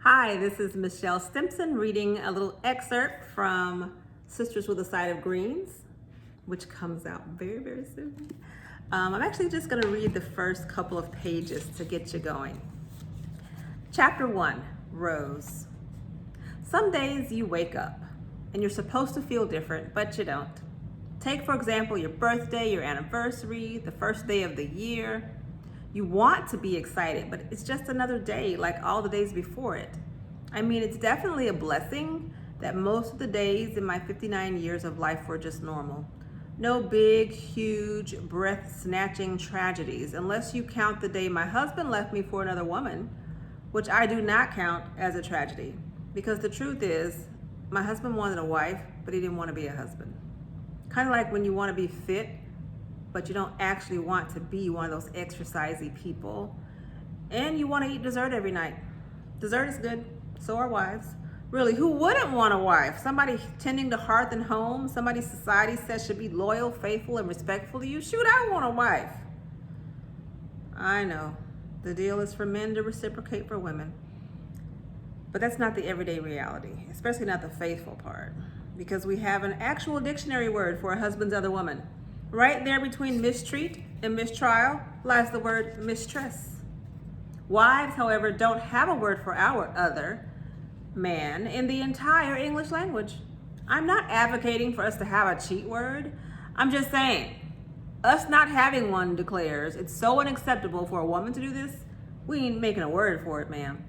Hi, this is Michelle Stimpson reading a little excerpt from Sisters with a Side of Greens, which comes out very, very soon. I'm actually just going to read the first couple of pages to get you going. Chapter 1, Rose. Some days you wake up and you're supposed to feel different, but you don't. Take, for example, your birthday, your anniversary, the first day of the year. You want to be excited, but it's just another day like all the days before it. I mean, it's definitely a blessing that most of the days in my 59 years of life were just normal. No big, huge, breath-snatching tragedies, unless you count the day my husband left me for another woman, which I do not count as a tragedy. Because the truth is, my husband wanted a wife, but he didn't want to be a husband. Kind of like when you want to be fit, but you don't actually want to be one of those exercisey people. And you want to eat dessert every night. Dessert is good, so are wives. Really, who wouldn't want a wife? Somebody tending to hearth and home, somebody society says should be loyal, faithful, and respectful to you. Shoot, I want a wife. I know, the deal is for men to reciprocate for women. But that's not the everyday reality, especially not the faithful part. Because we have an actual dictionary word for a husband's other woman. Right there between mistreat and mistrial lies the word mistress. Wives, however, don't have a word for our other man in the entire English language. I'm not advocating for us to have a cheat word. I'm just saying, us not having one declares it's so unacceptable for a woman to do this, we ain't making a word for it, ma'am.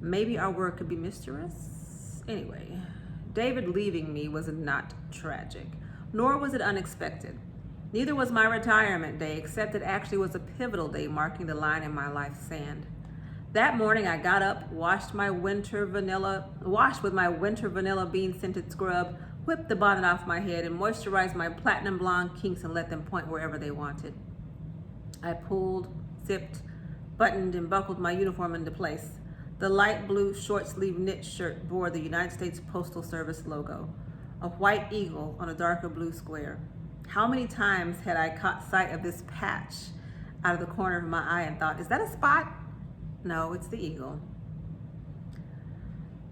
Maybe our word could be mistress? Anyway, David leaving me was not tragic. Nor was it unexpected. Neither was my retirement day, except it actually was a pivotal day marking the line in my life's sand. That morning I got up, washed with my winter vanilla bean scented scrub, whipped the bonnet off my head, and moisturized my platinum blonde kinks and let them point wherever they wanted. I pulled, zipped, buttoned, and buckled my uniform into place. The light blue short sleeve knit shirt bore the United States Postal Service logo. A white eagle on a darker blue square. How many times had I caught sight of this patch out of the corner of my eye and thought, is that a spot? No, it's the eagle.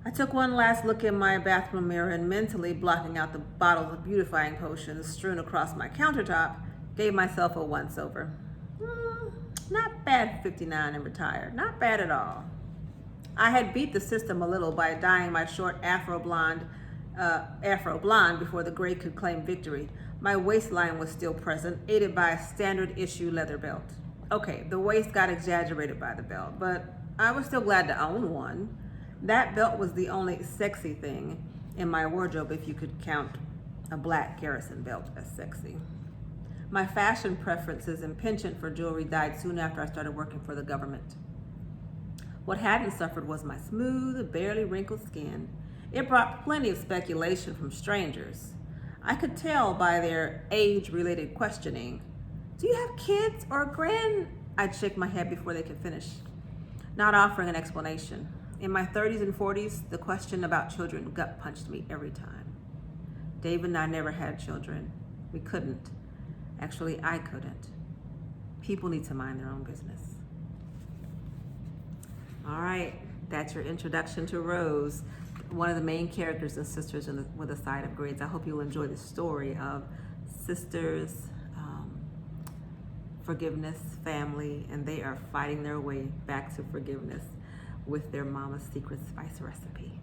I took one last look in my bathroom mirror and mentally blocking out the bottles of beautifying potions strewn across my countertop, gave myself a once-over. Not bad 59 and retired. Not bad at all. I had beat the system a little by dyeing my short afro blonde before the gray could claim victory. My waistline was still present, aided by a standard issue leather belt. Okay, the waist got exaggerated by the belt, but I was still glad to own one. That belt was the only sexy thing in my wardrobe, if you could count a black Garrison belt as sexy. My fashion preferences and penchant for jewelry died soon after I started working for the government. What hadn't suffered was my smooth, barely wrinkled skin. It brought plenty of speculation from strangers. I could tell by their age-related questioning. Do you have kids or I'd shake my head before they could finish, not offering an explanation. In my 30s and 40s, the question about children gut-punched me every time. David and I never had children. We couldn't. Actually, I couldn't. People need to mind their own business. All right, that's your introduction to Rose, one of the main characters in Sisters with a Side of Greens. I hope you'll enjoy the story of sisters, forgiveness, family, and they are fighting their way back to forgiveness with their mama's secret spice recipe.